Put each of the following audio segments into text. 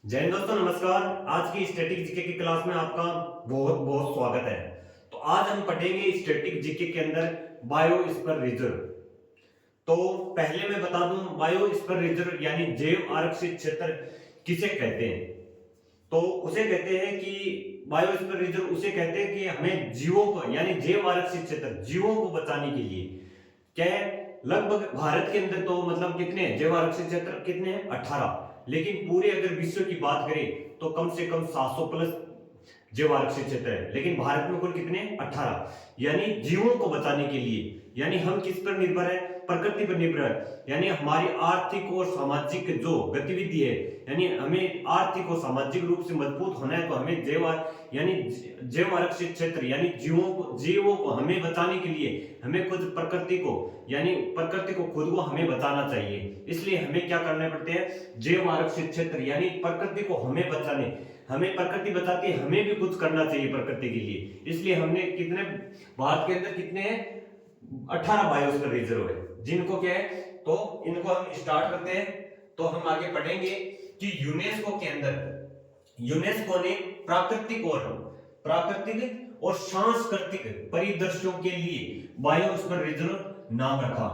जय हिंद दोस्तों, नमस्कार। आज की स्टैटिक जीके की क्लास में आपका बहुत बहुत स्वागत है। तो आज हम पढ़ेंगे स्टैटिक जीके के अंदर बायोस्फीयर रिजर्व। तो पहले मैं बता दूं, बायोस्फीयर रिजर्व यानी जैव आरक्षित क्षेत्र किसे कहते हैं। तो उसे कहते हैं कि बायोस्फीयर रिजर्व उसे कहते हैं कि हमें जीवों को यानी जैव आरक्षित क्षेत्र जीवों को बचाने के लिए क्या है, लगभग भारत के अंदर तो मतलब कितने जैव आरक्षित क्षेत्र कितने हैं, 18। लेकिन पूरे अगर विश्व की बात करें तो कम से कम 700 प्लस जैव आरक्षित क्षेत्र है। लेकिन भारत में कुल कितने, 18। यानी जीवों को बचाने के लिए, यानी हम किस पर निर्भर है, प्रकृति पर निर्भर है। यानी हमारी आर्थिक और सामाजिक जो गतिविधि है, यानी हमें आर्थिक और सामाजिक रूप से मजबूत होना है तो हमें यानी जैव आरक्षित क्षेत्र यानी जीवों को हमें बचाने के लिए हमें खुद प्रकृति को यानी प्रकृति को खुद को हमें बचाना चाहिए। इसलिए हमें क्या करने पड़ते हैं, जैव आरक्षित क्षेत्र यानी प्रकृति को हमें बचाने, हमें प्रकृति बचाती है, हमें भी कुछ करना चाहिए प्रकृति के लिए। इसलिए हमने कितने, भारत के अंदर कितने हैं, 18 बायोस्फीयर रिजर्व है जिनको क्या है, तो इनको हम स्टार्ट करते हैं। तो हम आगे पढ़ेंगे कि यूनेस्को के अंदर यूनेस्को ने प्राकृतिक और सांस्कृतिक परिदृश्यों के लिए बायोस्फीयर रिजर्व नाम रखा।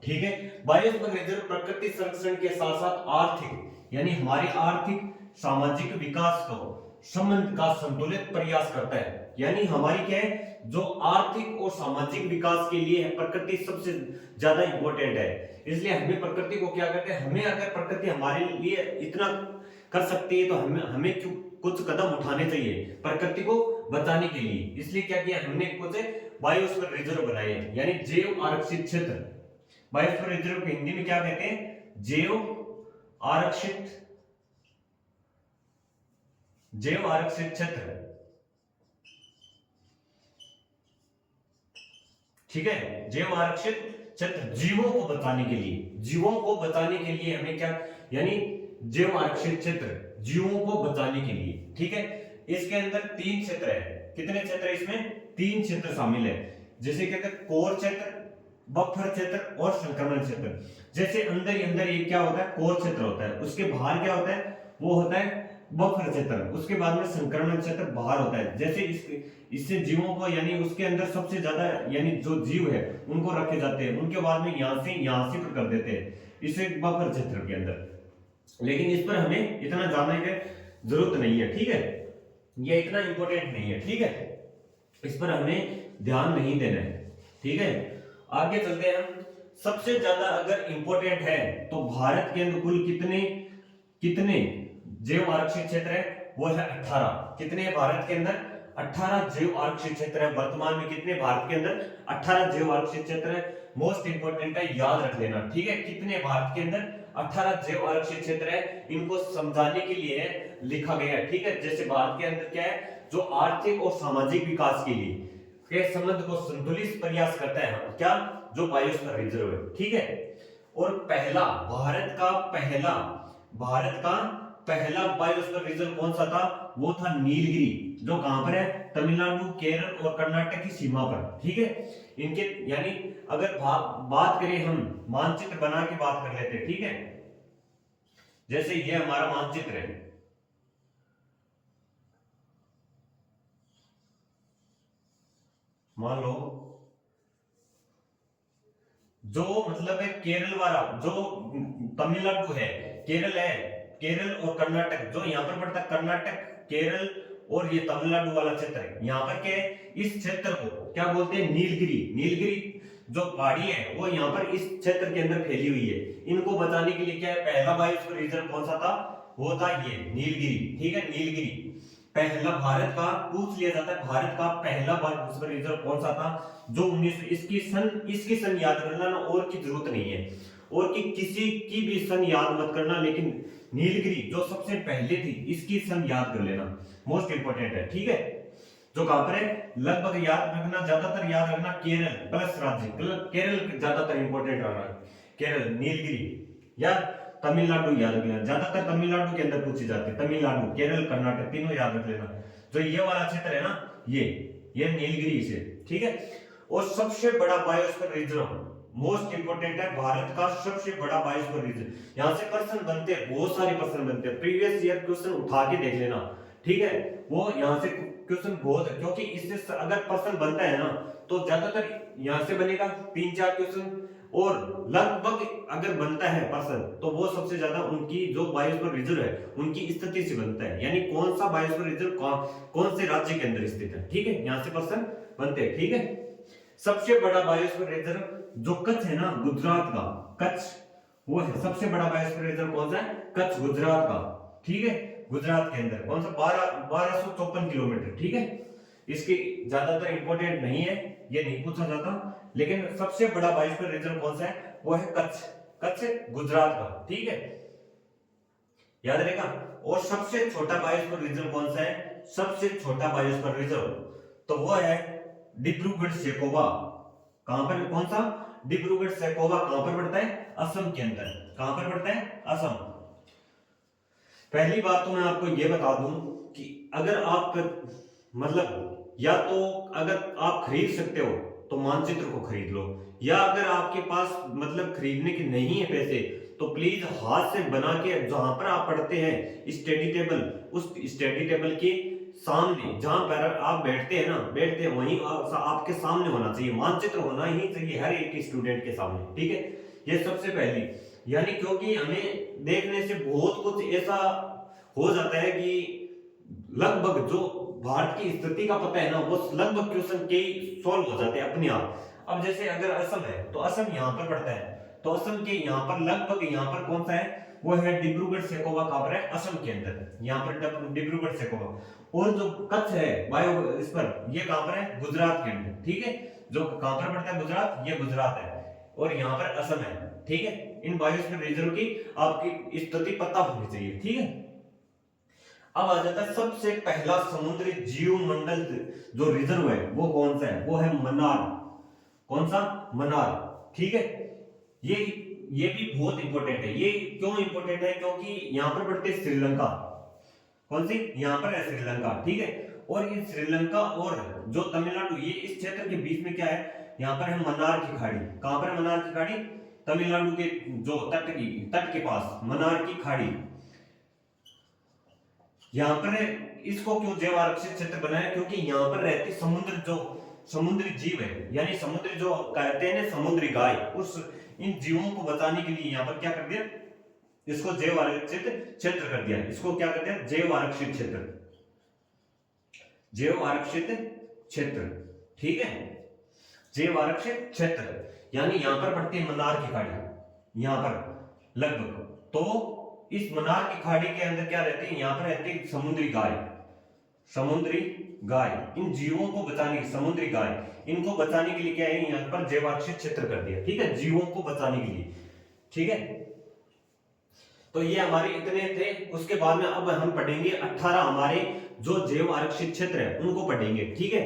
ठीक है, बायोस्फीयर रिजर्व प्रकृति संरक्षण के साथ साथ आर्थिक यानी हमारे आर्थिक सामाजिक विकास को संबंध का संतुलित प्रयास करता है। यानी हमारी क्या है, जो आर्थिक और सामाजिक विकास के लिए प्रकृति सबसे ज्यादा इंपॉर्टेंट है। इसलिए हमें प्रकृति को क्या करते हैं, हमें अगर प्रकृति हमारे लिए इतना कर सकती है तो हमें क्यों कुछ कदम उठाने चाहिए प्रकृति को बचाने के लिए। इसलिए क्या किया हमने, कुछ बायोस्फीयर रिजर्व बनाए यानी जैव आरक्षित क्षेत्र। बायोस्फीयर रिजर्व को हिंदी में क्या कहते हैं, जैव आरक्षित क्षेत्र। ठीक है, जैव आरक्षित क्षेत्र जीवों को बचाने के लिए हमें क्या, यानी जैव आरक्षित क्षेत्र जीवों को बचाने के लिए। ठीक है, इसके अंदर 3 क्षेत्र है। कितने क्षेत्र है इसमें, 3 क्षेत्र शामिल है। जैसे कहते हैं कोर क्षेत्र, बफर क्षेत्र और संक्रमण क्षेत्र। जैसे अंदर ही अंदर ये क्या होता है, कोर क्षेत्र होता है, उसके बाहर क्या होता है, वो होता है बफर क्षेत्र, उसके बाद में संक्रमण क्षेत्र बाहर होता है। जैसे इससे जीवों को यानी उसके अंदर सबसे ज्यादा यानी जो जीव है उनको रखे जाते हैं, उनके बाद में यहां से कर देते हैं इसे बफर क्षेत्र के अंदर। लेकिन इस पर हमें इतना जानने की जरूरत नहीं है। ठीक है, ये इतना इंपॉर्टेंट नहीं है। ठीक है, इस पर हमें ध्यान नहीं देना है। ठीक है, आगे चलते हैं हम। सबसे ज्यादा अगर इंपॉर्टेंट है तो भारत के अंदर कुल कितने कितने जैव आरक्षित क्षेत्र है, वो है 18। कितने है भारत के अंदर, 18 जैव आरक्षित क्षेत्र है। वर्तमान में कितने भारत के अंदर, 18 जैव आरक्षित क्षेत्र है। मोस्ट इंपोर्टेंट है, याद रख लेना। ठीक है, कितने भारत के अंदर 18 जैव आरक्षित क्षेत्र है, इनको समझाने के लिए लिखा गया है। ठीक है, जैसे भारत के अंदर क्या है, जो आर्थिक और सामाजिक विकास के लिए के संबंध को संतुलित प्रयास करता है, क्या, जो बायोस्फीयर रिजर्व है। ठीक है, और भारत का पहला बायोस्फीयर रिजर्व कौन सा था, वो था नीलगिरी, जो कहां पर है, तमिलनाडु, केरल और कर्नाटक की सीमा पर। ठीक है, इनके यानी अगर बात करें, हम मानचित्र बना के बात कर लेते हैं। ठीक है, जैसे ये हमारा मानचित्र है, मान लो जो मतलब है केरल वाला, जो तमिलनाडु है, केरल और कर्नाटक जो यहाँ पर पड़ता है, कर्नाटक, केरल और ये तमिलनाडु वाला क्षेत्र है। यहाँ पर क्या है, इस क्षेत्र को क्या बोलते हैं, नीलगिरी जो पहाड़ी है वो यहाँ पर इस क्षेत्र के अंदर फैली हुई है। इनको बचाने के लिए क्या है, पहला बायोस्फीयर रिजर्व कौन सा था, वो था ये नीलगिरी। ठीक है, नीलगिरी पहला भारत का पूछ लिया जाता है, भारत का पहला बायोस्फीयर रिजर्व कौन सा था, जो 19 इसकी सन याद करना ना, और की जरूरत नहीं है, और की किसी की भी सन याद मत करना, लेकिन नीलगिरी जो सबसे पहले थी इसकी सन याद कर लेना, मोस्ट इंपोर्टेंट है। ठीक है, जो कहां पर है, लगभग याद रखना, ज्यादातर याद रखना केरल प्लस राज्य, केरल ज्यादातर इंपोर्टेंट रहना, केरल, नीलगिरी या तमिलनाडु याद रख लेना, ज्यादातर तमिलनाडु के अंदर पूछी जाती है, तमिलनाडु, केरल, कर्नाटक तीनों याद रख लेना। जो ये वाला क्षेत्र है ना, ये नीलगिरी से। ठीक है, और सबसे बड़ा बायोस्फीयर रिजर्व मोस्ट इंपोर्टेंट है, भारत का सबसे बड़ा बायोस्फीयर रीजन। यहाँ से प्रश्न बनते हैं, बहुत सारे प्रश्न बनते हैं, प्रीवियस ईयर क्वेश्चन उठा के देख लेना, ठीक है। वो यहाँ से क्वेश्चन बहुत है, क्योंकि इससे अगर प्रश्न बनता है ना तो ज्यादातर यहाँ से बनेगा 3-4 क्वेश्चन, और लगभग अगर बनता है प्रश्न तो वो सबसे ज्यादा उनकी जो बायोस्फीयर रिजर्व है उनकी स्थिति से बनता है, यानी कौन सा बायोस्फीयर रिजर्व कौन से राज्य के अंदर स्थित है, ठीक है, यहाँ से प्रश्न बनते हैं, ठीक है। सबसे बड़ा बायोस्फीयर रिजर्व जो कच्छ है ना, गुजरात का कच्छ, वो है सबसे बड़ा बायोस्फीयर रिजर्व। कौन सा है? कच्छ, गुजरात का, ठीक है, गुजरात के अंदर। कौन सा? 1254 किलोमीटर, ठीक है। इसकी ज्यादातर इंपॉर्टेंट नहीं है, ये नहीं पूछा जाता, लेकिन सबसे बड़ा बायोस्फीयर रिजर्व कौन सा है? वो है कच्छ, कच्छ गुजरात का, ठीक है, याद रहेगा। और सबसे छोटा बायोस्फीयर रिजर्व कौन सा है? सबसे छोटा बायोस्फीयर रिजर्व तो वो है डिब्रूगढ़ सैकोवा। कहां पर? कौन सा? डिब्रूगढ़ सैकोवा कहां पर पड़ता है? असम के अंदर। कहां पर पड़ता है? असम। पहली बात तो मैं आपको ये बता दूं कि अगर आप मतलब या तो अगर आप खरीद सकते हो तो मानचित्र को खरीद लो, या अगर आपके पास मतलब खरीदने के नहीं है पैसे तो प्लीज हाथ से बना के, जहां पर आप पढ़ते हैं स्टडी टेबल, उस स्टडी टेबल के सामने जहां पर आप बैठते हैं ना, बैठते हैं वहीं आपके सामने होना चाहिए, मानचित्र होना ही चाहिए हर एक स्टूडेंट के सामने, ठीक है। ये सबसे पहली, यानी क्योंकि हमें देखने से बहुत कुछ ऐसा हो जाता है कि लगभग जो भारत की स्थिति का पता है ना, वो लगभग क्वेश्चन के सॉल्व हो जाते हैं अपने आप। अब जैसे अगर असम है तो असम यहाँ पर पड़ता है, तो असम के यहाँ पर लगभग यहाँ पर कौन सा है? वो है डिब्रूगढ़ सैकोवा। कहां पर है? असम के अंदर, यहाँ पर डिब्रूगढ़ सैकोवा। और जो कच्छ है बायो इस पर, ये कहां पर है? गुजरात के अंदर, ठीक है। जो कहां पर पड़ता है? गुजरात, ये गुजरात है, और यहाँ पर असम है, ठीक है। इन बायोस्फीयर रिजर्व की आपकी स्थिति पता होनी चाहिए, ठीक है। अब आ जाता है सबसे पहला समुद्री जीव मंडल जो रिजर्व है वो कौन सा है? वो है मन्नार। कौन सा? मन्नार, ठीक है। ये ये भी बहुत इंपॉर्टेंट है। ये क्यों इंपॉर्टेंट है? क्योंकि यहाँ पर पड़ते हैं श्रीलंका। कौन सी? यहाँ पर है श्रीलंका, ठीक है। और ये श्रीलंका और जो तमिलनाडु, ये इस क्षेत्र के बीच में क्या है? यहाँ पर है मन्नार की खाड़ी। कहां पर है मन्नार की खाड़ी? तमिलनाडु के जो तट के पास मन्नार की खाड़ी। यहाँ पर इसको क्यों जैव आरक्षित क्षेत्र बनाया? क्योंकि यहाँ पर रहती समुद्र जो समुद्री जीव है, यानी समुद्र जो कहते हैं ना समुद्री गाय, उस इन जीवों को बचाने के लिए यहाँ पर क्या कर दिया? इसको जैव आरक्षित क्षेत्र कर दिया। इसको क्या कर दिया? जैव आरक्षित क्षेत्र, जैव आरक्षित क्षेत्र, ठीक है। जैव आरक्षित क्षेत्र यानी यहाँ पर पड़ती है मन्नार की खाड़ी, यहाँ पर लगभग। तो इस मन्नार की खाड़ी के अंदर क्या रहती है? यहाँ पर रहती है समुद्री गाय, समुद्री गाय। इन जीवों को बचाने की, समुद्री गाय, इनको बचाने के लिए क्या है? यहाँ पर जैव आरक्षित क्षेत्र कर दिया, ठीक है, जीवों को बचाने के लिए, ठीक है। तो ये हमारे इतने थे। उसके बाद में अब हम पढ़ेंगे 18 हमारे जो जैव आरक्षित क्षेत्र है उनको पढ़ेंगे, ठीक है।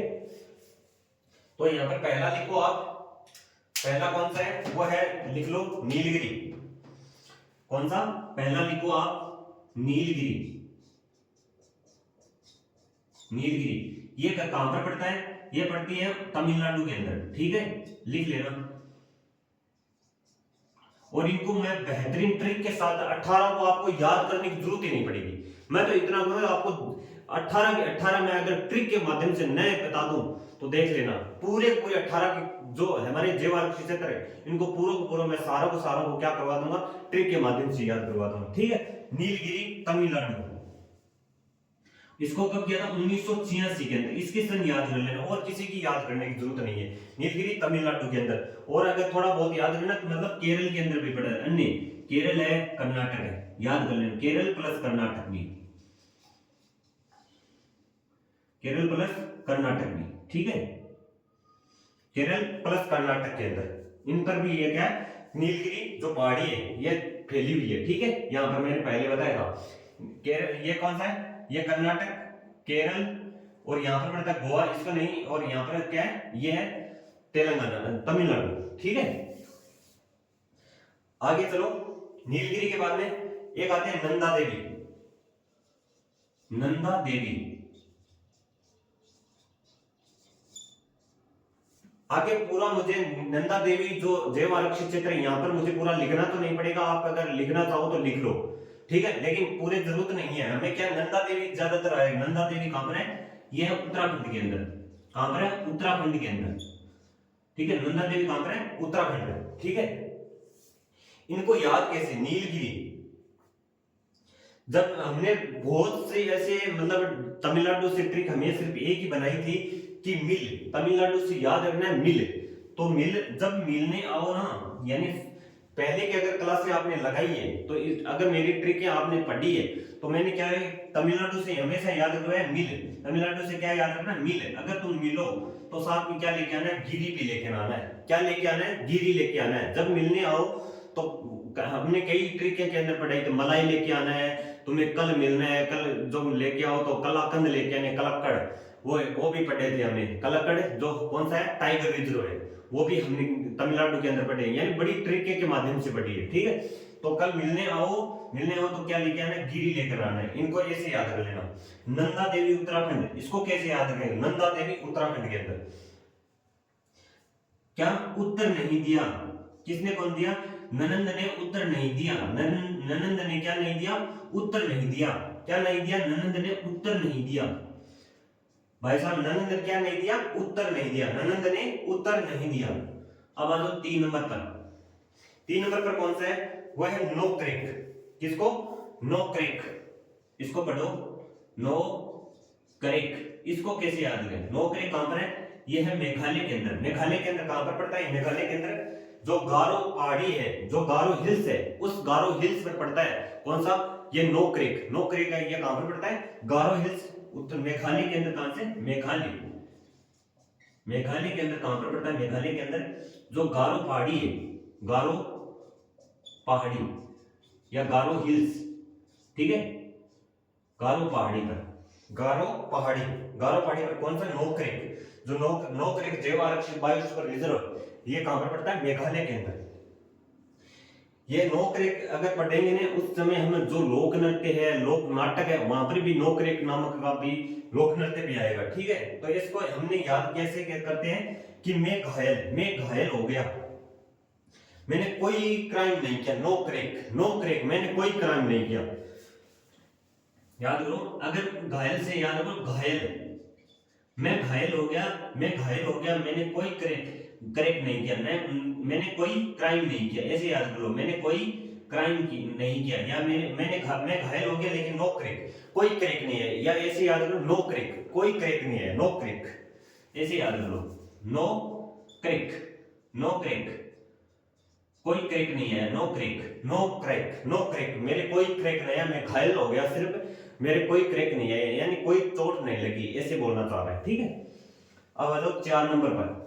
तो यहाँ पर पहला लिखो आप, पहला कौन सा है? वो है, लिख लो, नीलगिरी। कौन सा? पहला लिखो आप, नीलगिरी। नीलगिरी ये कहां पर पड़ता है? ये पड़ती है तमिलनाडु के अंदर, ठीक है, लिख लेना। और इनको मैं बेहतरीन ट्रिक के साथ 18 को आपको याद करने की जरूरत ही नहीं पड़ेगी। मैं तो इतना कहूंगा आपको 18 के 18 में अगर ट्रिक के माध्यम से नए बता दूं तो देख लेना, पूरे पूरे 18 के जो हमारे जैव आरक्षित क्षेत्र है इनको पूरा मैं सारा को क्या करवा दूंगा? ट्रिक के माध्यम से याद करवा दूंगा, ठीक है। नीलगिरी तमिलनाडु, इसको कब किया था? 1986 के अंदर। इसकी सन याद कर लेना, और किसी की याद करने की जरूरत नहीं है। नीलगिरी तमिलनाडु के अंदर। और अगर थोड़ा बहुत याद करना तो मतलब केरल के अंदर भी पड़ा है, अन्य केरल है, कर्नाटक है, याद कर लेना, केरल प्लस कर्नाटक भी, केरल प्लस कर्नाटक भी, ठीक है, केरल प्लस कर्नाटक के अंदर। इन पर भी ये क्या है? नीलगिरी जो पहाड़ी है ये फैली हुई है, ठीक है। यहां पर मैंने पहले बताया था केरल, ये कौन सा है? ये कर्नाटक, केरल, और यहां पर पड़ता है गोवा, इसका नहीं, और यहां पर क्या है? ये है तेलंगाना, तमिलनाडु, ठीक है। आगे चलो, नीलगिरी के बाद में एक आते हैं नंदा देवी। नंदा देवी, आगे पूरा मुझे नंदा देवी जो जैव आरक्षित क्षेत्र है यहाँ पर मुझे पूरा लिखना तो नहीं पड़ेगा, आप अगर लिखना चाहो तो लिख लो, ठीक है, लेकिन पूरे जरूरत नहीं है हमें। क्या नंदा देवी ज्यादातर आएगा। नंदा देवी कहां पर है? ये है उत्तराखंड के अंदर। कहां पर है? उत्तराखंड के अंदर, ठीक है। नंदा देवी कहां पर है? उत्तराखंड में, ठीक है। इनको याद कैसे? नीलगिरी। जब हमने बहुत से ऐसे मतलब तमिलनाडु से ट्रिक हमें सिर्फ एक ही बनाई थी कि मिल, तमिलनाडु से याद रखना है मिल। तो मिल जब मिलने आओ ना, यानी पहले की अगर क्लास से आपने लगाई है तो अगर मेरी ट्रिक आपने पढ़ी है तो मैंने क्या है तमिलनाडु से हमेशा याद रखना है मिल। तमिलनाडु से क्या याद रखना? मिल। अगर तुम मिलो तो साथ में क्या लेके आना है? गिरी भी लेके आना है। क्या लेके आना है? गिरी लेके आना है। जब मिलने आओ तो हमने कई ट्रिक के अंदर पढ़ाई थी, मलाई लेके आना है, तुम्हें कल मिलना है, कल जो लेके आओ तो कलाकंद लेके आने, कलक्कड़ वो भी पढ़े थे हमने। कलक्कड़ जो कौन सा है? टाइगर रिजर्व है, वो भी हमने तमिलनाडु के अंदर पढ़े, यानी बड़ी ट्रिक के माध्यम से पढ़ी है, ठीक है। तो कल मिलने आओ तो क्या लेके आना है? गिरी लेकर आना है। इनको ऐसे याद कर लेना। नंदा देवी उत्तराखंड, इसको कैसे याद करेंगे? नंदा देवी उत्तराखंड के अंदर क्या उत्तर नहीं दिया? किसने कौन दिया? ननंद ने उत्तर नहीं दिया। ननंद ने क्या नहीं दिया? उत्तर नहीं दिया। क्या नहीं दिया? ननंद ने उत्तर नहीं दिया। भाई साहब ननंद ने क्या नहीं दिया? उत्तर नहीं दिया। ननंद ने उत्तर नहीं दिया। अब आ जाओ 3 नंबर पर। 3 नंबर पर कौन सा है? वह है नो क्रेक। किसको? नो क्रेक। इसको पढ़ो, नो क्रेक। इसको कैसे याद करें? नो क्रेक कहां पर है? ये है मेघालय के अंदर। मेघालय के अंदर कहां पर पड़ता है? मेघालय के अंदर जो गारो पहाड़ी है, जो गारो हिल्स है, उस गारो हिल्स पर पड़ता है। कौन सा? ये नो क्रेक। नो क्रेक है, ये कहां पर पड़ता है? गारो हिल्स, उत्तर मेघालय के अंदर। कहां से? मेघालय। मेघालय के अंदर कहां पर पड़ता है? मेघालय के अंदर जो गारो पहाड़ी है, गारो पहाड़ी या गारो हिल्स, ठीक है, गारो पहाड़ी पर, गारो पहाड़ी, गारो पहाड़ी पर कौन सा? नो क्रेक। जो नो क्रेक जैव आरक्षित बायोस्फीयर रिजर्व, ये कहां पर पड़ता है? मेघालय के अंदर। ये नो क्रेक अगर पढ़ेंगे ना, उस समय हम जो लोक नृत्य है, लोक नाटक है, वहां पर भी नो क्रेक नामक का भी लोक नृत्य भी आएगा, ठीक है। तो इसको हमने याद कैसे करते हैं कि मैं घायल हो गया, मैंने कोई क्राइम नहीं किया। नो क्रेक, नो क्रेक, मैंने कोई क्राइम नहीं किया। याद करो, अगर घायल से याद करो, घायल, मैं घायल हो गया, मैंने कोई करेक्ट नहीं किया, मैंने कोई क्राइम नहीं किया, ऐसे याद करो। मैंने कोई क्राइम नहीं किया, या मैं घायल हो गया लेकिन नो क्रेक, कोई क्रेक नहीं है, या ऐसे याद करो नो क्रेक, कोई क्रेक नहीं है, नो क्रेक, ऐसे याद करो। नो क्रेक, नो क्रेक, कोई क्रेक नहीं है, Nokrek, Nokrek, Nokrek, मेरे कोई क्रैक नहीं है, मैं घायल हो गया सिर्फ, मेरे कोई क्रैक नहीं है, यानी कोई चोट नहीं लगी, ऐसे बोलना चाह रहा है, ठीक है। अब आ जाओ 4 नंबर पर।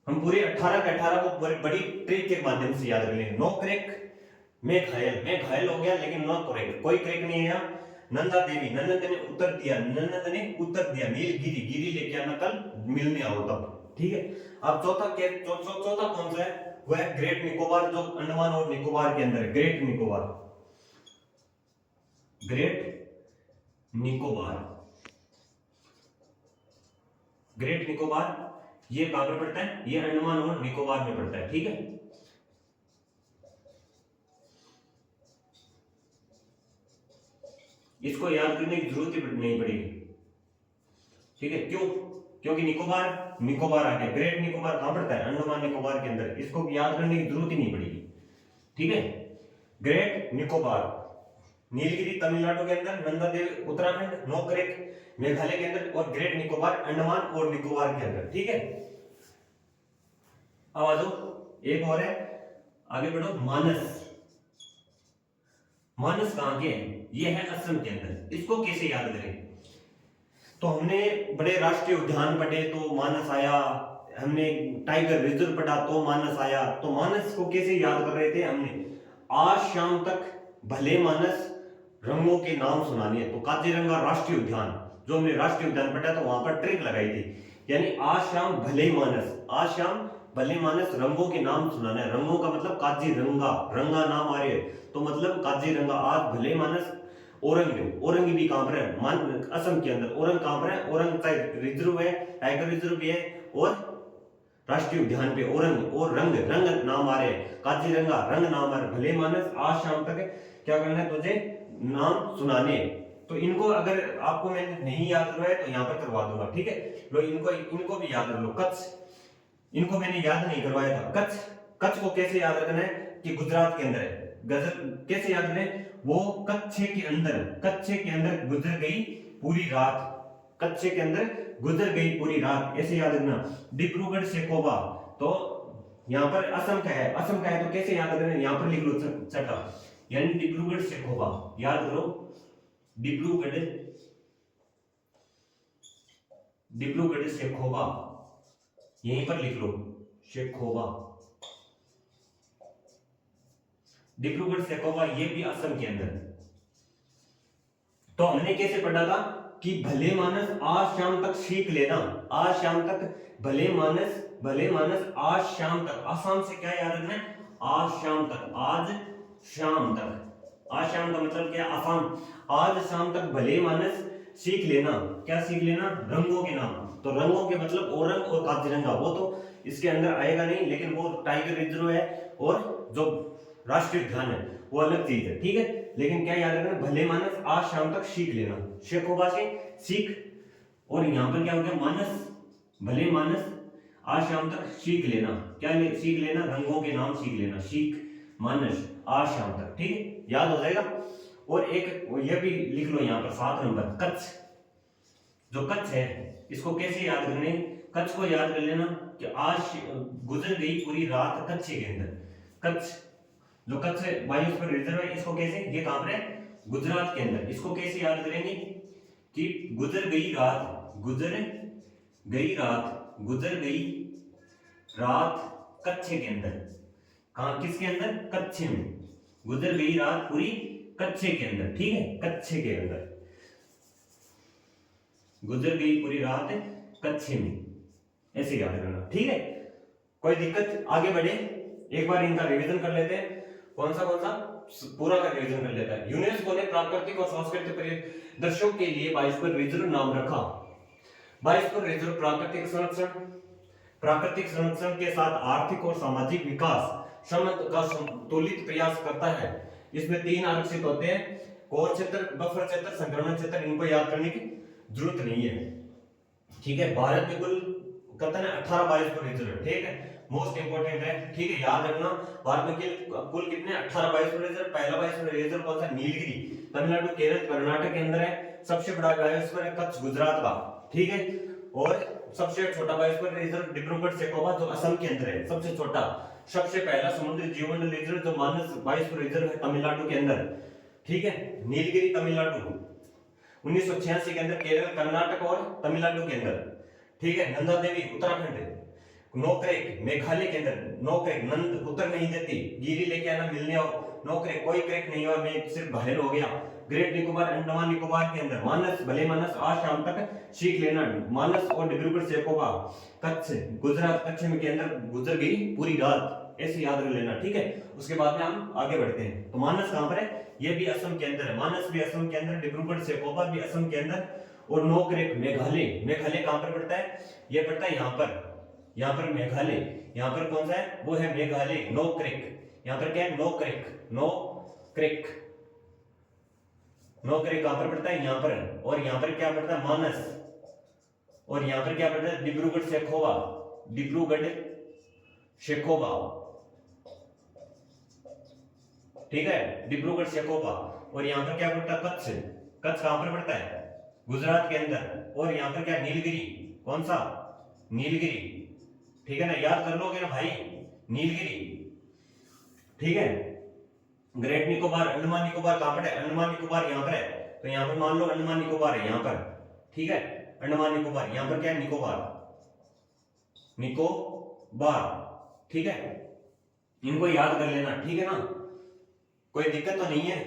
हम पूरे 18 के 18 को बड़ी ट्रिक के माध्यम से याद कर लेंगे। नो क्रैक, मैं घायल हो गया लेकिन नो क्रैक, कोई क्रैक नहीं है। नंदा देवी, ननंद ने उत्तर दिया, नीलगिरी, गिरी लेके आना, कल मिलने आओ तब, ठीक है। अब चौथा कौन सा है? वह है ग्रेट निकोबार, जो अंडमान और निकोबार के अंदर है। Great Nicobar, great Nicobar, great Nicobar, ये कहां पर पड़ता है? ये अंडमान और निकोबार में पड़ता है, ठीक है। इसको याद करने की जरूरत नहीं पड़ेगी, ठीक है। क्यों? क्योंकि निकोबार आ गया। ग्रेट निकोबार कहां पड़ता है? अंडमान निकोबार के अंदर। इसको याद करने की जरूरत ही नहीं पड़ेगी, ठीक है। ग्रेट निकोबार, नीलगिरी तमिलनाडु के अंदर, नंदा देवी उत्तराखंड, नो क्रेक मेघालय के अंदर, और ग्रेट निकोबार अंडमान और निकोबार के अंदर, ठीक है। अब आ जाओ एक और है, आगे बढ़ो। मानस, मानस कहां के है? ये है असम के अंदर। इसको कैसे याद करें? तो हमने बड़े राष्ट्रीय उद्यान पढ़े तो मानस आया, हमने टाइगर रिजर्व पढ़ा तो मानस आया। तो मानस को कैसे याद कर रहे थे हमने? आज शाम तक भले मानस रंगों के नाम सुनाने हैं। तो काजीरंगा राष्ट्रीय उद्यान, जो हमने राष्ट्रीय उद्यान पढ़ा तो वहां पर ट्रिक लगाई थी, यानी आज शाम भले मानस, आज शाम भले मानस रंगों के नाम सुनाना है। रंगों का मतलब काजीरंगा, रंगा नाम आ रहे हैं तो मतलब काजीरंगा। आज भले मानस औरंग भी कहां पर है? असम के अंदर। औरंग कहां पर है? औरंग रिजर्व है, टाइगर रिजर्व भी है, और राष्ट्रीय उद्यान पे और रंग रंग ना मारे, काजीरंगा रंग ना मारे, भले मानस आज शाम तक क्या करना है तुझे नाम सुनाने। तो इनको अगर आपको मैंने नहीं याद करवाया तो यहाँ पर करवा दूंगा, ठीक है। लो इनको भी याद रख लो। कच्छ, इनको मैंने याद नहीं करवाया था। कच्छ, कच्छ को कैसे याद रखना है कि गुजरात के अंदर है। गजल कैसे याद करें, वो कच्छ के अंदर गुजर गई पूरी रात, कच्छ के अंदर गुजर गई पूरी रात, ऐसे याद रखना। डिब्रूगढ़ से कोबा, तो यहाँ पर असम का है, असम का है तो कैसे याद रखना, यहाँ पर लिख लो छठा, यानी डिब्रूगढ़ से कोबा, याद करो डिब्रूगढ़ से खोबा, यहीं पर लिख लो शेखोबा, डिब्रूगढ़ से कोबा, ये भी असम के अंदर। तो हमने कैसे पढ़ा था कि भले मानस आज शाम तक सीख लेना, आज शाम तक भले मानस आज शाम तक, आसाम से क्या याद रखना है, आज शाम तक, आज शाम तक, आज शाम का मतलब क्या, आसाम, आज शाम तक भले मानस सीख लेना, क्या सीख लेना, रंगों के नाम। तो रंगों के मतलब ओरंग और काजीरंगा, वो तो इसके अंदर आएगा नहीं, लेकिन वो टाइगर रिजर्व है और जो राष्ट्रीय उद्यान है वो अलग चीज है, ठीक है। लेकिन क्या याद रखना, भले मानस आज शाम तक सीख लेना, शेखोबा से सीख, और यहाँ पर क्या हो गया, मानस, भले मानस आज शाम तक सीख लेना, क्या सीख लेना, रंगों के नाम सीख लेना, सीख मानस आज शाम तक, ठीक है, याद हो जाएगा। और एक ये भी लिख लो यहाँ पर 7 नंबर, कच्छ, जो कच्छ है इसको कैसे याद करने, कच्छ को याद कर लेना कि आज गुजर गई पूरी रात कच्छ के अंदर, कच्छ, जो कच्छ बायोस्फीयर रिजर्व है, इसको कैसे, ये कहां पर है, गुजरात के अंदर, इसको कैसे याद करेंगे कि गुजर गई रात कच्छ के अंदर, कहां, किसके अंदर, कच्छ में, गुजर गई रात पूरी कच्छ के अंदर, ठीक है, कच्छ के अंदर गुजर गई पूरी रात कच्छ में, ऐसे याद करना, ठीक है। कोई दिक्कत, आगे बढ़े, एक बार इनका रिवीजन कर लेते हैं। कौन सा पूरा का रिवीजन कर लेता है। यूनेस्को ने प्राकृतिक और सांस्कृतिक परिदृश्यों के लिए बायोस्फीयर रिजर्व नाम रखा। बायोस्फीयर रिजर्व प्राकृतिक संरक्षण के साथ आर्थिक और सामाजिक विकास का संतुलित प्रयास करता है। इसमें 3 आरक्षित होते हैं, कोर क्षेत्र, बफर क्षेत्र, संक्रमण क्षेत्र, इनको याद करने की जरूरत नहीं है, ठीक है। भारत में कुल कहते हैं 18 बायोस्फीयर रिजर्व, ठीक है, मोस्ट इंपोर्टेंट है, ठीक है, याद रखना। भारत में कुल कितने, 18 बायोस्फीयर रिजर्व। पहला बायोस्फीयर रिजर्व कौन सा, नीलगिरी, तमिलनाडु, केरल, कर्नाटक के अंदर है। सबसे बड़ा बायोस्फीयर है कच्छ, गुजरात का, ठीक है। और सबसे छोटा बायोस्फीयर रिजर्व डिब्रूगढ़ सेकोवा, जो असम के अंदर है, सबसे छोटा। सबसे पहला समुद्री जीवमंडल रिजर्व जो मानस बायोस्फीयर रिजर्व है तमिलनाडु के अंदर, ठीक है, नीलगिरी तमिलनाडु, 1986 के अंदर केरल, कर्नाटक और तमिलनाडु के अंदर, ठीक है। नंदा देवी उत्तराखंड, नोकरेक मेघालय के अंदर, नोकरेक, नंद उत्तर नहीं देती, गिरी लेके आना मिलने आओ, नोकरेक, कोई क्रैक नहीं हुआ, मैं सिर्फ घायल हो गया। ग्रेट निकोबार, अंडमान निकोबार के अंदर, मानस, भले मानस आज शाम तक सीख लेना, मानस और डिब्रूगढ़ सेकोवा, कच्छ, गुजरात, कच्छ में के अंदर गुजर गई पूरी रात, ऐसे याद कर लेना, ठीक है। उसके बाद में हम आगे बढ़ते हैं। तो मानस कहां पर है, ये भी असम के अंदर है, मानस भी असम के अंदर, डिब्रूगढ़ सेकोवा भी असम के अंदर, और नोकरेक मेघालय, मेघालय कहां पर पड़ता है, ये पड़ता है यहाँ पर मेघालय, यहाँ पर कौन सा है, वो है मेघालय, नोकरेक, यहाँ पर क्या है, नोकरेक कहां पर पड़ता है, यहाँ पर। और यहाँ पर क्या पड़ता है, मानस, और यहाँ पर क्या पड़ता है, डिब्रूगढ़ शेखोवा, ठीक है, डिब्रूगढ़ शेखोवा। और यहाँ पर क्या पड़ता है, कच्छ कहां पर पड़ता है, गुजरात के अंदर। और यहाँ पर क्या, नीलगिरी, कौन सा, नीलगिरी, ठीक है ना, याद कर लोगे ना भाई, नीलगिरी, ठीक है। ग्रेट निकोबार, अंडमान निकोबार कहां पर है, अंडमान निकोबार यहाँ पर है, तो यहाँ पर मान लो अंडमान निकोबार है यहाँ पर, ठीक है, अंडमान निकोबार, यहाँ पर क्या है, निकोबार, ठीक है। इनको याद कर लेना, ठीक है ना, कोई दिक्कत तो नहीं है,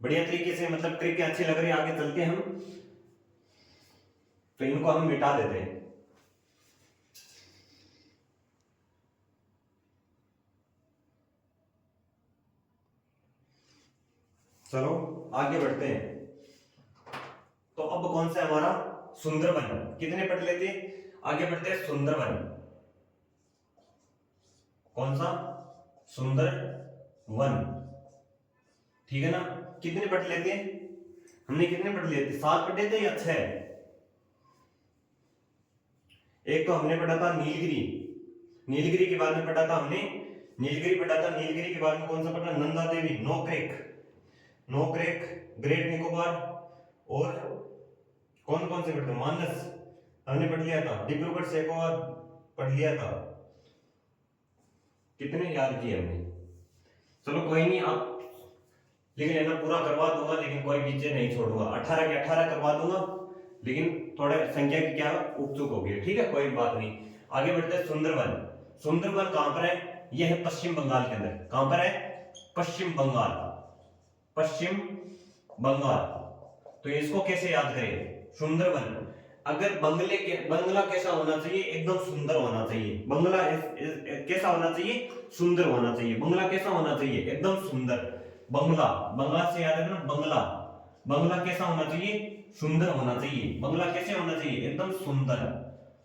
बढ़िया तरीके से, मतलब ट्रिक अच्छे लग रहे हैं, आगे चलते हैं हम, तो इनको हम मिटा देते हैं। चलो आगे बढ़ते हैं। तो अब कौन सा है हमारा, सुंदरबन, कितने पढ़ लेते, आगे बढ़ते हैं सुंदरवन। कौन सा? सुंदरवन। ठीक है ना। कितने पढ़ लेते हैं हमने? कितने पढ़ लिए थे? 7 पढ़े थे या 6? एक तो हमने पढ़ा था नीलगिरी, नीलगिरी के बाद में पढ़ा था हमने नीलगिरी पढ़ा था। नीलगिरी के बाद में कौन सा पढ़ा? नंदा देवी, नोक्रेक, नोक्रेक, ग्रेट निकोबार, और कौन कौन से पढ़ते? मानस हमने पढ़ लिया था, डिब्रूगढ़ सेखोवा पढ़ लिया था। कितने याद किए हमने? चलो कोई नहीं, आप लिख लेना, पूरा करवा दूंगा लेकिन कोई पीछे नहीं छोड़ूंगा। 18 के 18 करवा दूंगा, लेकिन थोड़ा संख्या की क्या उपचुक होगी। ठीक है, कोई बात नहीं। आगे बढ़ते हैं सुंदरवन। सुंदरवन कहां पर है? यह है पश्चिम बंगाल के अंदर। कहां पर है? पश्चिम बंगाल, पश्चिम बंगाल। तो इसको कैसे याद करें? सुंदरवन। अगर बंगला कैसा होना चाहिए? एकदम सुंदर होना चाहिए। बंगला कैसा होना चाहिए? सुंदर होना चाहिए। बंगला कैसा होना चाहिए? एकदम सुंदर। बंगला, बंगला से याद रखना, बंगला। बंगला कैसा होना चाहिए? सुंदर होना चाहिए। बंगला कैसे होना चाहिए? एकदम सुंदर।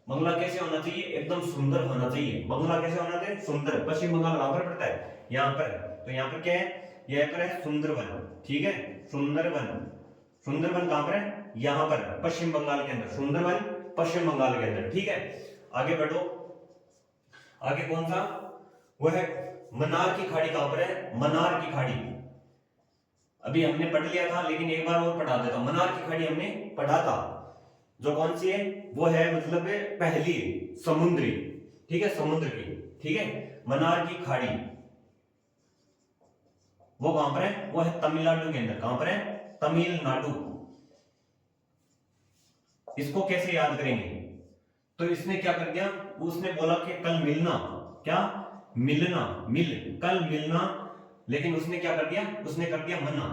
बंगला कैसे होना चाहिए? एकदम सुंदर होना चाहिए। बंगला कैसे होना चाहिए? सुंदर। पश्चिम बंगाल कहां पर पड़ता है? यहां पर। तो यहां पर क्या है? यहां पर है सुंदरवन। ठीक है, सुंदरवन। सुंदरवन कहां पर है? यहां पर, पश्चिम बंगाल के अंदर। सुंदरवन पश्चिम बंगाल के अंदर। ठीक है, आगे बढ़ो। आगे कौन सा? वह है मन्नार की खाड़ी। कहां पर है? मन्नार की खाड़ी। अभी हमने पढ़ लिया था, लेकिन एक बार और पढ़ा देता हूं। मन्नार की खाड़ी हमने पढ़ा था, जो कौन सी है? वो है मतलब पहली समुद्री, ठीक है, समुद्र की। ठीक है, मन्नार की खाड़ी वो कहां पर है? वो है तमिलनाडु के अंदर। कहां पर है? तमिलनाडु। इसको कैसे याद करेंगे? तो इसने क्या कर दिया? उसने बोला कि कल मिलना। क्या? मिलना, मिल, कल मिलना। लेकिन उसने क्या कर दिया? उसने कर दिया मना।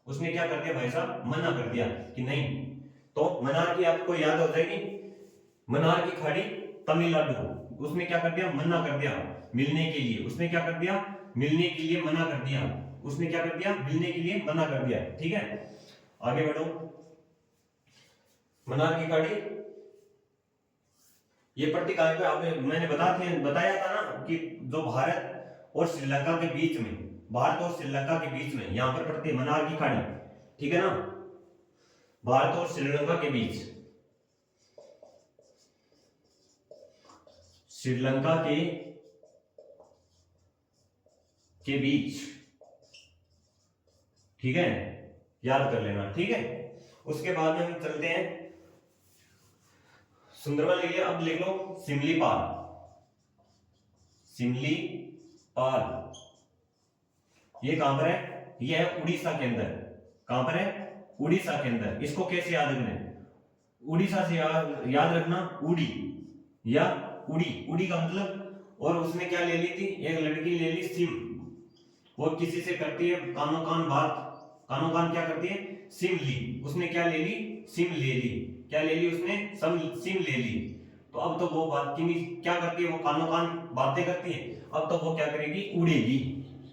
उसने क्या कर दिया भाई साहब? मना कर दिया कि नहीं। तो मन्नार की आपको याद हो जाएगी, मन्नार की खाड़ी तमिलनाडु। उसने क्या कर दिया? मना कर दिया मिलने के लिए। उसने क्या कर दिया? मिलने के लिए मना कर दिया। उसने क्या कर दिया? मिलने के लिए मना कर दिया। ठीक है, आगे बढ़ो। मन्नार की खाड़ी ये पड़ती कहां पे? आपने मैंने बताया था ना कि जो भारत और श्रीलंका के बीच में, भारत और श्रीलंका के बीच में यहां पर पड़ती है मन्नार की खाड़ी। ठीक है ना, भारत और श्रीलंका के बीच, श्रीलंका के बीच। ठीक है, याद कर लेना। ठीक है, उसके बाद में हम चलते हैं सुंदरवन ले लिया। अब लिख लो सिमलीपाल। सिमलीपाल ये कहां पर है? ये है उड़ीसा के अंदर। कहां पर है? उड़ीसा के अंदर। इसको कैसे याद रखना है? उड़ीसा से याद रखना उड़ी या उड़ी। उड़ी का मतलब, और उसने क्या ले ली थी? एक लड़की ले ली सिम। वो किसी से करती है कानो कान बात। कानो कान क्या करती है? सिम ली। उसने क्या ले ली? सिम ले ली। क्या ले ली उसने? सिम ले ली। तो अब तो वो बात क्या करती है? वो कानो कान बातें करती है। अब तो वो क्या करेगी? उड़ेगी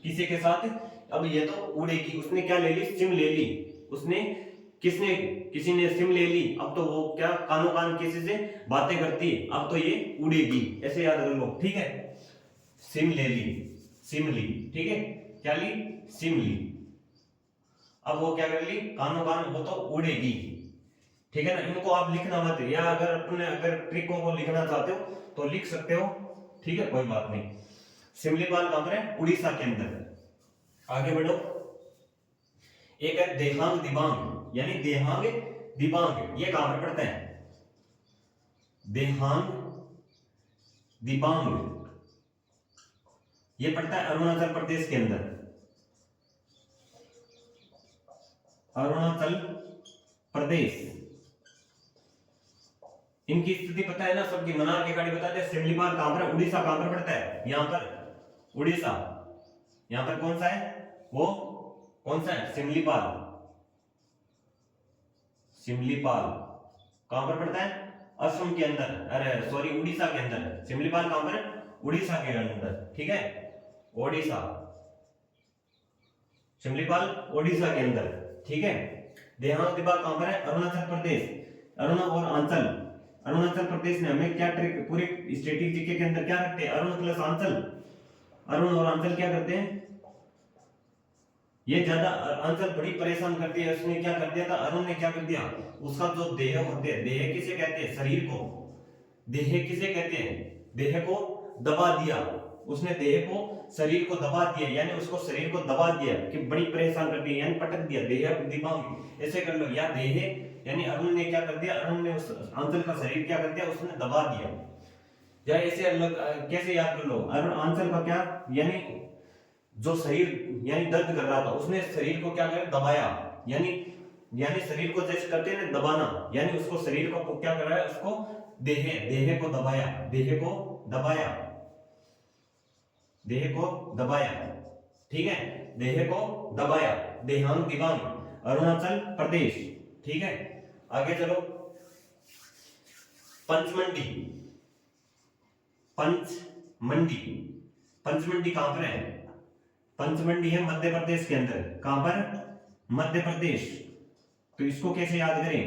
किसी के साथ। अब ये तो उड़ेगी। उसने क्या ले ली? सिम ले ली। उसने किसी ने सिम ले ली। अब तो वो क्या कानो कान किसी से बातें करती है। अब तो ये उड़ेगी। ऐसे याद कर लो। ठीक है, सिम ले ली, सिम ली। ठीक है, क्या ली? सिम ली। अब वो क्या कर ली? कानो कान, वो तो उड़ेगी। ठीक है ना, इनको आप लिखना मत, या अगर ट्रिकों को लिखना चाहते हो तो लिख सकते हो। ठीक है, कोई बात नहीं। सिमलीपाल कहां पर है? उड़ीसा के अंदर। आगे बढ़ो। एक है देहांग दिबांग, यानी देहांग दिबांग। ये कहां पर पड़ता है? देहांग दिबांग ये पड़ता है अरुणाचल प्रदेश के अंदर। अरुणाचल प्रदेश। इनकी स्थिति पता है ना सबकी? मन्नार की खाड़ी बताते हैं। सिमलीपाल कहां पर है? उड़ीसा। कहां पर पड़ता है? यहां पर उड़ीसा। यहां पर कौन सा है? वो कौन सा है? सिमलीपाल। सिमलीपाल कहां पर पड़ता है? असम के अंदर, अरे सॉरी, उड़ीसा के अंदर। सिमलीपाल कहां पर है? उड़ीसा के अंदर। ठीक है, ओडिशा। सिमलीपाल ओडिशा के अंदर। ठीक है, देहांग दिबांग कहां पर है? अरुणाचल प्रदेश। अरुणा और आंचल, अरुणाचल प्रदेश ने हमें क्या ट्रिक पूरे स्टैटिक जीके के अंदर क्या रखते हैं, अरुण प्लस आंचल, अरुण और आंचल क्या करते हैं, ये ज्यादा आंचल बड़ी परेशान करती है, उसने क्या कर दिया था, अरुण ने क्या कर दिया, उसका जो देह होते हैं, देह किसे कहते हैं, शरीर को, देह किसे कहते हैं, देह को दबा दिया, उसने देह को शरीर को दबा दिया, यानी उसको शरीर को दबा दिया कि बड़ी परेशान कर दी, यानी पटक दिया, देह दिमाग ऐसे कर लो, या देह यानी अरुण ने क्या कर दिया, अरुण ने उस आंचल का शरीर क्या कर दिया, उसने दबा दिया, या ऐसे अलग कैसे याद कर लो, अरुण आंचल का क्या यानी जो शरीर यानी दर्द कर रहा था, उसने शरीर को क्या कर दबाया, यानी यानी शरीर को जैसे करते हैं ना दबाना, यानी उसको शरीर को क्या कर रहा है, उसको देह देह को दबाया, देह को दबाया, देह को दबाया, ठीक है, देह को दबाया, देहांग दिवांग अरुणाचल प्रदेश, ठीक है। आगे चलो, पंचमंडी, पंचमंडी, पंचमंडी कहां पर है, पंचमंडी है मध्य प्रदेश के अंदर, कहां पर, मध्य प्रदेश, तो इसको कैसे याद करें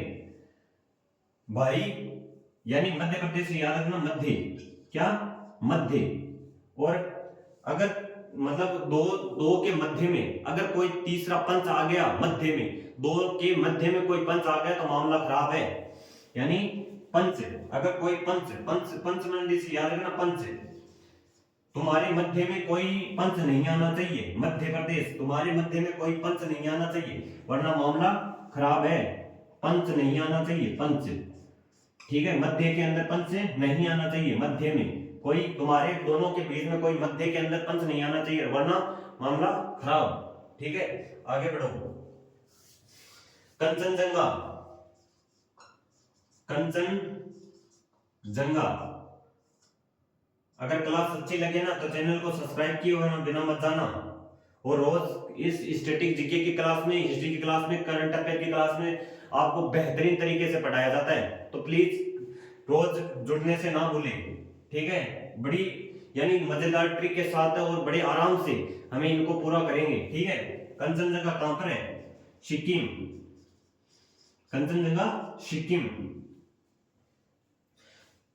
भाई, यानी मध्य प्रदेश से याद रखना, मध्य क्या, मध्य, और अगर मतलब दो के मध्य में अगर कोई तीसरा पंच आ गया मध्य में, दो के मध्य में कोई पंच आ गया तो मामला खराब है, यानी पंच, अगर कोई पंचमंडी से याद रखना, पंच, तुम्हारे मध्य में कोई पंच नहीं आना चाहिए, मध्य प्रदेश तुम्हारे मध्य में कोई पंच नहीं आना चाहिए, वरना मामला खराब है, पंच नहीं आना चाहिए, पंच, ठीक है, मध्य के अंदर पंच नहीं आना चाहिए, मध्य में कोई तुम्हारे दोनों के बीच में कोई मध्य के अंदर पंच नहीं आना चाहिए, वरना मामला खराब, ठीक है। आगे बढ़ो, कंचनजंगा, कंचनजंगा, अगर क्लास अच्छी लगे ना तो चैनल को सब्सक्राइब किए हुए ना बिना मत जाना, और रोज इस स्टैटिक जीके की क्लास में, हिस्ट्री की क्लास में, करंट अफेयर की क्लास में आपको बेहतरीन तरीके से पढ़ाया जाता है, तो प्लीज रोज जुड़ने से ना भूलें, ठीक है। बड़ी यानी मजेदार ट्रिक के साथ और बड़े आराम से हमें इनको पूरा करेंगे, ठीक है। कंचनजंगा कहां पर है, सिक्किम, कंचनजंगा सिक्किम,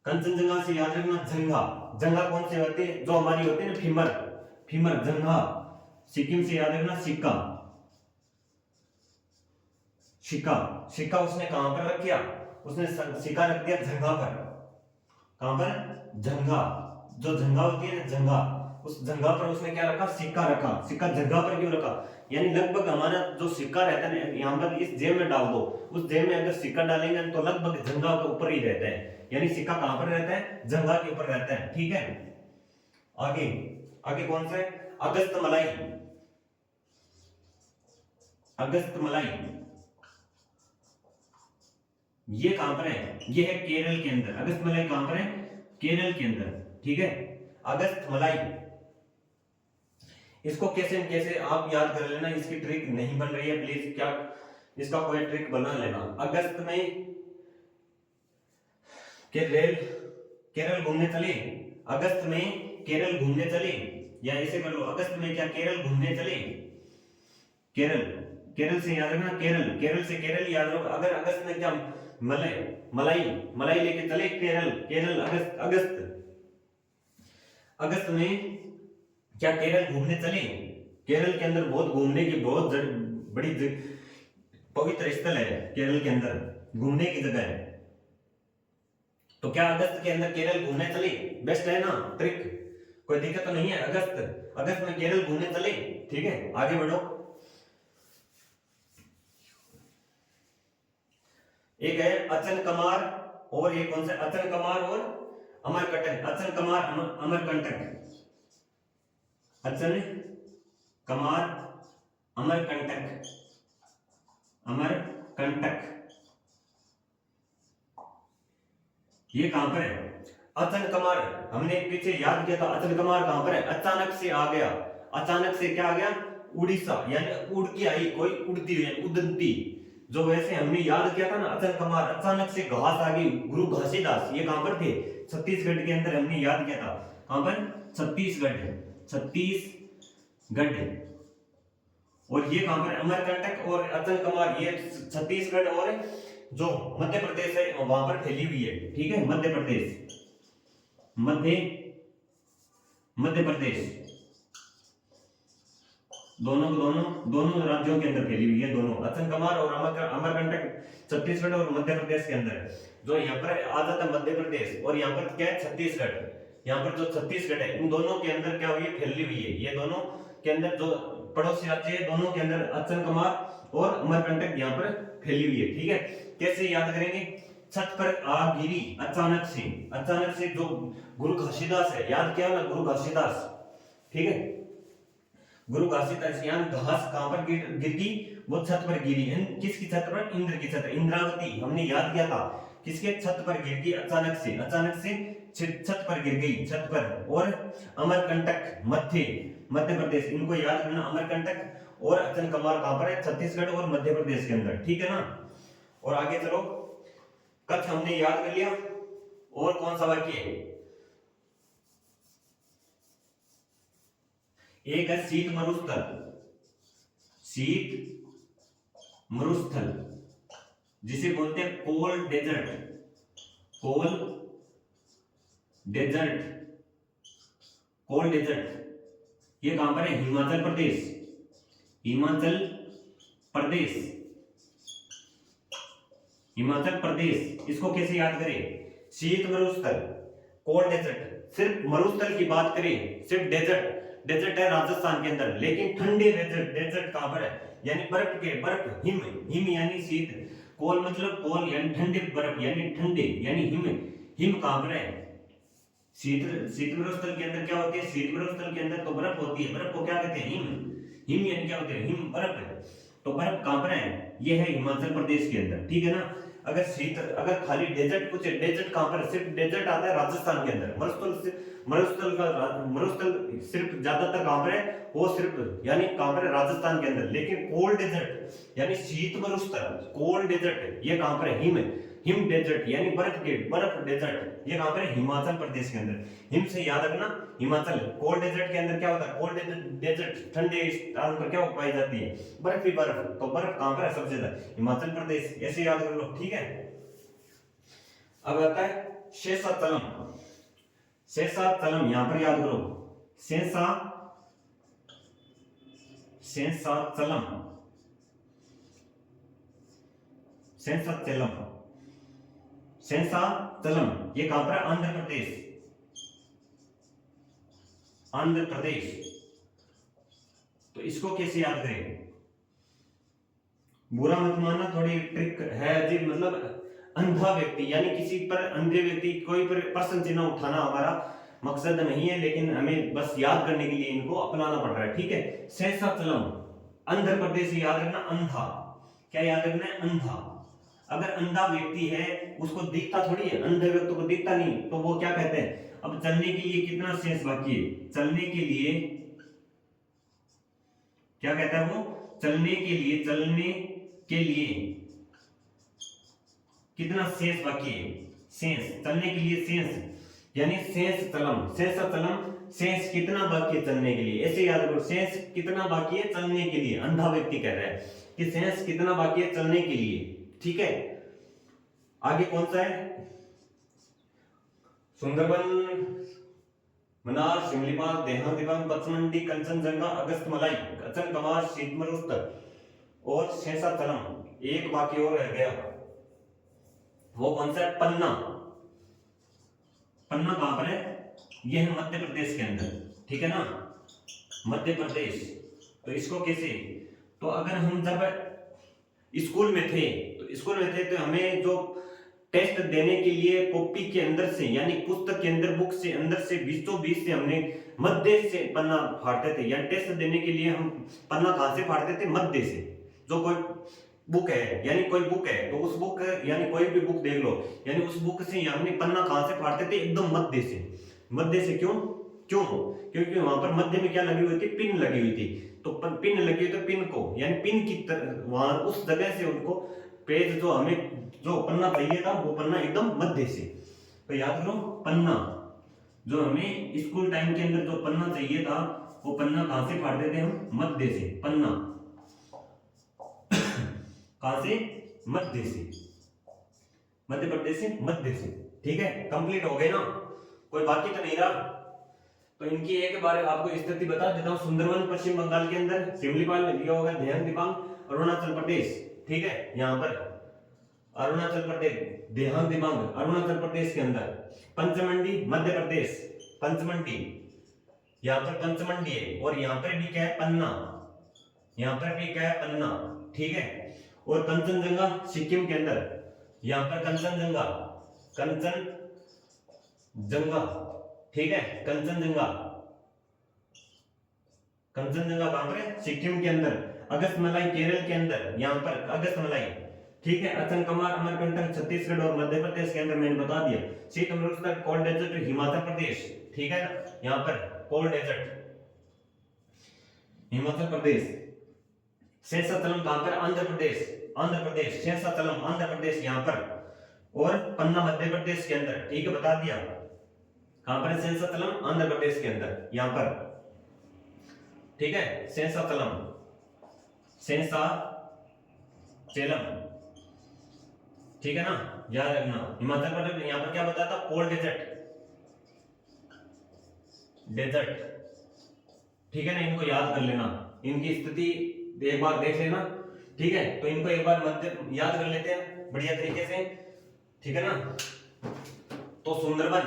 कंचनजंगा से याद रखना जंगा, जंगा कौन से होते हैं, जो हमारी होते हैं ना फीमर, फीमर जंगा, सिक्किम से याद रखना सिक्का, सिक्का, सिक्का उसने कहां पर रख दिया, उसने सिक्का रख दिया जंगा पर, कहां पर, जंगा, जो जंगा होती है ना जंगा, उस जंगा पर उसने क्या रखा, सिक्का रखा, सिक्का जंगा पर क्यों रखा, यानी लगभग हमारा जो सिक्का रहता है यहाँ पर इस जेब में डाल दो, उस जेब में अगर सिक्का डालेंगे तो लगभग जंगा के ऊपर ही रहता है, यानी सिक्का कहां पर रहता है, जंगा के ऊपर रहता है, ठीक है। आगे आगे कौन सा है, अगस्त मलाई, अगस्त मलाई, ये कहां पर है, ये है केरल के अंदर, अगस्त मलाई कहां पर है, केरल के अंदर, ठीक है, अगस्त मलाई। इसको कैसे कैसे आप याद कर लेना, इसकी ट्रिक नहीं बन रही है प्लीज, क्या इसका कोई ट्रिक बना लेना। अगस्त में केरल घूमने चले, अगस्त में केरल घूमने चले, या ऐसे कर लो, अगस्त में क्या केरल घूमने चले, केरल, केरल से याद रखना, केरल, केरल से केरल याद रखो, अगर अगस्त में क्या मलाई लेके चले केरल, केरल अगस्त, अगस्त, अगस्त में क्या केरल घूमने चले, केरल के अंदर बहुत घूमने की बहुत बड़ी पवित्र स्थल है, केरल के अंदर घूमने की जगह है, तो क्या अगस्त के अंदर केरल घूमने चले, बेस्ट है ना ट्रिक, कोई दिक्कत तो नहीं है, अगस्त में केरल घूमने चले, ठीक है। आगे बढ़ो, एक है अचन कमार, और ये कौन सा, अचन कमार और अमरकंटक, अचन कमार अमरकंटक, अचन कमार अमरकंटक, अमरकंटक, ये कहां पर है, अचन कमार, हमने पीछे याद किया था, अचन कमार कहां पर है, अचानक से आ गया, अचानक से क्या आ गया, उड़ीसा, यानी उड़ के आई, कोई उड़ती हुई उदंती, जो वैसे हमने याद किया था ना अचन कमार, अचानक से घास आ गई, गुरु घासीदास, ये कहां पर थे, छत्तीसगढ़ के अंदर हमने याद किया था, कहां पर, छत्तीसगढ़, छत्तीसगढ़, और ये कहां पर, अमरकंटक और अचन कमार, ये छत्तीसगढ़ और जो मध्य प्रदेश है वहां पर फैली हुई है, ठीक है, मध्य प्रदेश, मध्य प्रदेश दोनों राज्यों के अंदर फैली हुई है, दोनों अचनकमार और अमरकंटक छत्तीसगढ़ और मध्य प्रदेश के अंदर है। जो यहाँ पर आ जाता है मध्य प्रदेश और यहाँ पर क्या है छत्तीसगढ़, यहाँ पर जो छत्तीसगढ़ है इन दोनों के अंदर क्या हुई है फैली हुई है, ये दोनों के अंदर जो पड़ोसी राज्य है दोनों के अंदर अचनकमार और अमरकंटक यहाँ पर फैली हुई है, ठीक है। कैसे याद करेंगे, छत पर आग गिरी अचानक से जो गुरु घासीदास है, याद किया ना गुरु घासीदास, ठीक है, गुरु घासीदास यहाँ घास कहां पर गिरी, वो छत पर गिरी, किसकी छत पर, इंद्र की छत, इंद्रावती हमने याद किया था, किसके छत पर गिर गई, अचानक से छत पर गिर गई, छत पर। और अमरकंटक मध्य प्रदेश, इनको याद करना, अमरकंटक और अचनकमार कहां पर है, छत्तीसगढ़ और मध्य प्रदेश के अंदर, ठीक है ना। और आगे चलो, कच्छ हमने याद कर लिया, और कौन सा वाक्य है, एक है शीत मरुस्थल जिसे बोलते हैं कोल्ड डेजर्ट, ये कहां पर है, हिमाचल प्रदेश। इसको कैसे याद करें, शीत मरुस्थल, कोल्ड डेजर्ट, सिर्फ मरुस्थल की बात करें, सिर्फ डेजर्ट है राजस्थान के अंदर, लेकिन ठंडे डेजर्ट कहां पर है, यानी बर्फ, हिम यानी शीत, कोल मतलब कोल यानी ठंडे, बर्फ यानी ठंडे यानी हिम कहां पर है, शीत मरुस्थल के अंदर क्या होती है, शीत मरुस्थल के अंदर तो बर्फ होती है, बर्फ को क्या कहते हैं, हिम यानी क्या होते हैं, हिम बर्फ है, तो बर्फ कहां पर है, ये है हिमाचल प्रदेश के अंदर, ठीक है ना। अगर खाली डेजर्ट पूछे, डेजर्ट कहां पर है, सिर्फ डेजर्ट आता है राजस्थान के अंदर, मरुस्थल सिर्फ ज्यादातर कहां पर है, वो सिर्फ यानी कहां पर है, राजस्थान के अंदर, लेकिन कोल्ड डेजर्ट यानी शीत मरुस्थल, कोल्ड डेजर्ट ये कहां पर है, हिम डेजर्ट यानी बर्फ डेजर्ट ये कहां पर है, हिमाचल प्रदेश के अंदर। हिम से याद रखना हिमाचल, कोल्ड डेजर्ट के अंदर क्या होता है, कोल्ड डेजर्ट ठंडे स्थान पर क्या पाई जाती है, बर्फ ही बर्फ, तो बर्फ कहां पर है सबसे ज्यादा, हिमाचल प्रदेश, ऐसे याद कर लो, ठीक है। अब आता है शेषाचलम, यहां पर याद करो, शेषाचलम ये कहां पर है, आंध्र प्रदेश। तो इसको कैसे याद करें, बुरा मत मानना, थोड़ी ट्रिक है अजीब, मतलब अंधा व्यक्ति यानी किसी पर, अंधे व्यक्ति कोई पर प्रश्न चिन्ह उठाना हमारा मकसद नहीं है, लेकिन हमें बस याद करने के लिए इनको अपनाना पड़ रहा है, ठीक है। शेषाचलम आंध्र प्रदेश याद रखना, अंधा, क्या याद रखना है, अंधा। अगर अंधा व्यक्ति है उसको दिखता थोड़ी है, अंधे व्यक्ति को दिखता नहीं, तो वो क्या कहते हैं, अब चलने के लिए कितना शेष बाकी है, चलने के लिए क्या कहता है वो, चलने के लिए कितना शेष बाकी है, शेष, चलने के लिए शेष यानी शेषाचलम, शेष कितना बाकी है चलने के लिए, ऐसे याद करो, शेष कितना बाकी है चलने के लिए, अंधा व्यक्ति कह रहा है कि शेष कितना बाकी है चलने के लिए, ठीक है। आगे कौन सा है, सुंदरबन, मनार, शिमलीपाल, देहात, पचमंडी, कंचनजंगा, अगस्त्यमलाई, अचनकमार, शीत मरुस्थल और शेषाचलम, एक बाकी और रह गया, वो कौन सा है, पन्ना कहां पर है, यह है मध्य प्रदेश के अंदर, ठीक है ना, मध्य प्रदेश। तो इसको कैसे, तो अगर हम जब स्कूल में थे तो हमें जो टेस्ट देने के लिए कॉपी के अंदर से यानी पुस्तक के अंदर, बुक से अंदर से बीचों बीच से हमने मध्य से पन्ना फाड़ते थे, या टेस्ट देने के लिए हम पन्ना कहां से फाड़ते थे, मध्य से। जो कोई बुक है यानी कोई बुक है तो उस बुक यानी कोई भी बुक देख लो, यानी उस बुक से हमने पन्ना कहां से फाड़ते थे, एकदम मध्य से। क्यों, क्योंकि वहां पर मध्य में क्या लगी हुई थी, पिन लगी हुई थी, तो पिन लगी हुई तो पिन को यानी पिन की वहां उस जगह से उनको पेज जो हमें जो पन्ना चाहिए था वो पन्ना एकदम मध्य से। तो याद करो, पन्ना जो हमें स्कूल टाइम के अंदर जो पन्ना चाहिए था वो पन्ना कहां से फाड़ते थे हम, मध्य से, पन्ना कहां से, मध्य से, मध्य प्रदेश से मध्य से, ठीक है, कंप्लीट हो गए ना, कोई बाकी तो नहीं रहा। तो इनकी एक बार आपको स्थिति बता देता हूँ। सुंदरवन पश्चिम बंगाल के अंदर, सिमलीपाल में दिया होगा, देहांग दिबांग अरुणाचल प्रदेश, ठीक है, यहाँ पर अरुणाचल प्रदेश, देहांग दिबांग अरुणाचल प्रदेश के अंदर, पंचमंडी मध्य प्रदेश, पंचमंडी यहाँ पर पंचमंडी है, और यहाँ पर भी क्या है, पन्ना, यहाँ पर भी क्या है, पन्ना, ठीक है। और कंचनजंगा सिक्किम के अंदर, यहाँ पर कंचनजंगा, कंचनजंगा, ठीक है, कंचनजंगा, कंचनजंगा कहां पर है, सिक्किम के अंदर। अगस्तमलाई केरल के अंदर, यहाँ पर अगस्तमलाई, ठीक है। अचनकमार अमरकंटक छत्तीसगढ़ और मध्य प्रदेश के अंदर, मैंने बता दिया। शीत मरुस्थल कोल्ड डेजर्ट हिमाचल प्रदेश, ठीक है, यहाँ पर कोल्ड डेजर्ट हिमाचल प्रदेश। शेषाचलम कहां पर, आंध्र प्रदेश, आंध्र प्रदेश, शेषाचलम आंध्र प्रदेश यहाँ पर, और पन्ना मध्य प्रदेश के अंदर, ठीक है, बता दिया। कहां पर है, शेषाचलम आंध्र प्रदेश के अंदर, यहाँ पर, ठीक है, शेषाचलम, शेषाचलम, ठीक है ना, याद रखना। हिमाचल प्रदेश यहाँ पर क्या बताया था, कोल्ड डेजर्ट, डेजर्ट, ठीक है ना, इनको याद कर लेना, इनकी स्थिति एक बार देख लेना, ठीक है। तो इनको एक बार मध्य याद कर लेते हैं बढ़िया तरीके से, ठीक है ना। तो सुंदरवन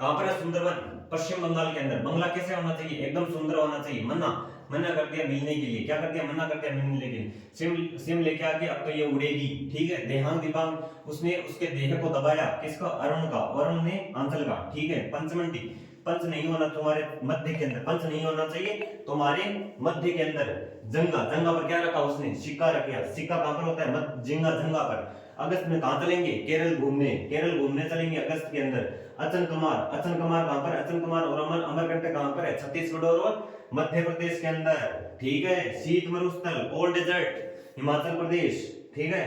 कहां पर है, सुंदरवन पश्चिम बंगाल के अंदर। बंगला कैसे होना चाहिए, एकदम सुंदर होना चाहिए। मना कर दिया मिलने के लिए, क्या कर दिया, मना कर दिया मिलने के लिए। सिम लेके आके अब तो ये उड़ेगी, ठीक है। देहांग दिबांग, उसने उसके देह को दबाया, किसका, अरुण का, अरुण ने आंचल का, ठीक है। पंचमंडी, पंच नहीं होना तुम्हारे मध्य के अंदर, पंच नहीं होना चाहिए तुम्हारे मध्य के अंदर। जंगा, जंगा पर क्या रखा उसने, सिक्का रखा। सिक्का कहां पर होता है, जिंगा, जंगा पर। अगस्त में कहां चलेंगे, केरल घूमने, केरल घूमने चलेंगे अगस्त के अंदर। अचन कुमार, अचन कुमार कहां पर, अचन कुमार और अमरकंटक कहां पर है, छत्तीसगढ़ और मध्य प्रदेश के अंदर, ठीक है। शीत मरुस्थल कोल्ड डेजर्ट हिमाचल प्रदेश, ठीक है।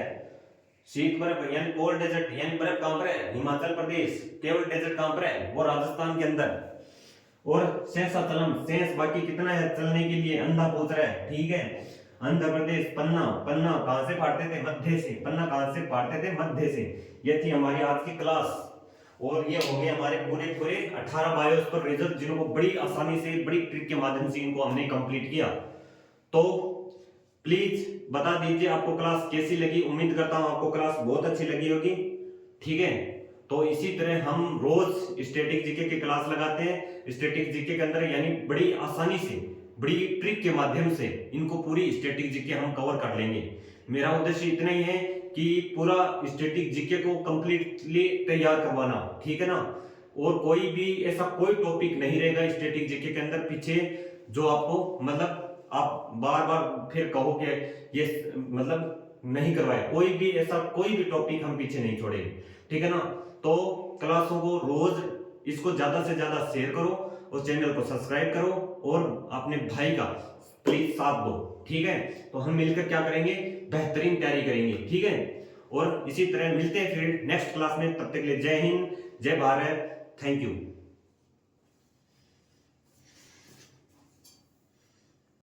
शीत बर्फ यानी कोल्ड डेजर्ट यानी बर्फ कहां पर है, हिमाचल प्रदेश। केवल डेजर्ट कहां पर है, वो राजस्थान के अंदर। और शेषाचलम, शेष बाकी कितना है चलने के लिए, अंधा पूछ रहा है, ठीक है। आंध्र प्रदेश, पन्ना, पन्ना कहां से फाड़ते थे, मध्य से। पन्ना कहां से फाड़ते थे, मध्य से। ये थी हमारी आज की क्लास, और ये हो गए हमारे पूरे 18 बायोस पर रिजल्ट, जिनको बड़ी आसानी से, बड़ी ट्रिक के माध्यम से इनको हमने कंप्लीट किया। तो प्लीज बता दीजिए आपको क्लास कैसी लगी। उम्मीद करता हूं आपको क्लास बहुत अच्छी लगी होगी, ठीक है। तो इसी तरह हम रोज स्टैटिक जीके की क्लास लगाते हैं। स्टैटिक जीके के अंदर यानी बड़ी आसानी से, बड़ी ट्रिक के माध्यम से इनको पूरी स्टैटिक जीके हम कवर कर लेंगे। मेरा उद्देश्य इतना ही है कि पूरा स्टैटिक जीके को कंप्लीटली तैयार करवाना, ठीक है ना। और कोई भी ऐसा कोई टॉपिक नहीं रहेगा स्टैटिक जीके के अंदर पीछे जो आपको मतलब आप बार बार फिर कहोगे ये मतलब नहीं करवाया। कोई भी ऐसा कोई भी टॉपिक हम पीछे नहीं छोड़ेंगे, ठीक है ना। तो क्लासों को रोज इसको ज्यादा से ज्यादा शेयर करो और चैनल को सब्सक्राइब करो और अपने भाई का प्लीज साथ दो, ठीक है। तो हम मिलकर क्या करेंगे, बेहतरीन तैयारी करेंगे, ठीक है। और इसी तरह मिलते हैं फिर नेक्स्ट क्लास में। तब तक के लिए जय हिंद, जय भारत, थैंक यू।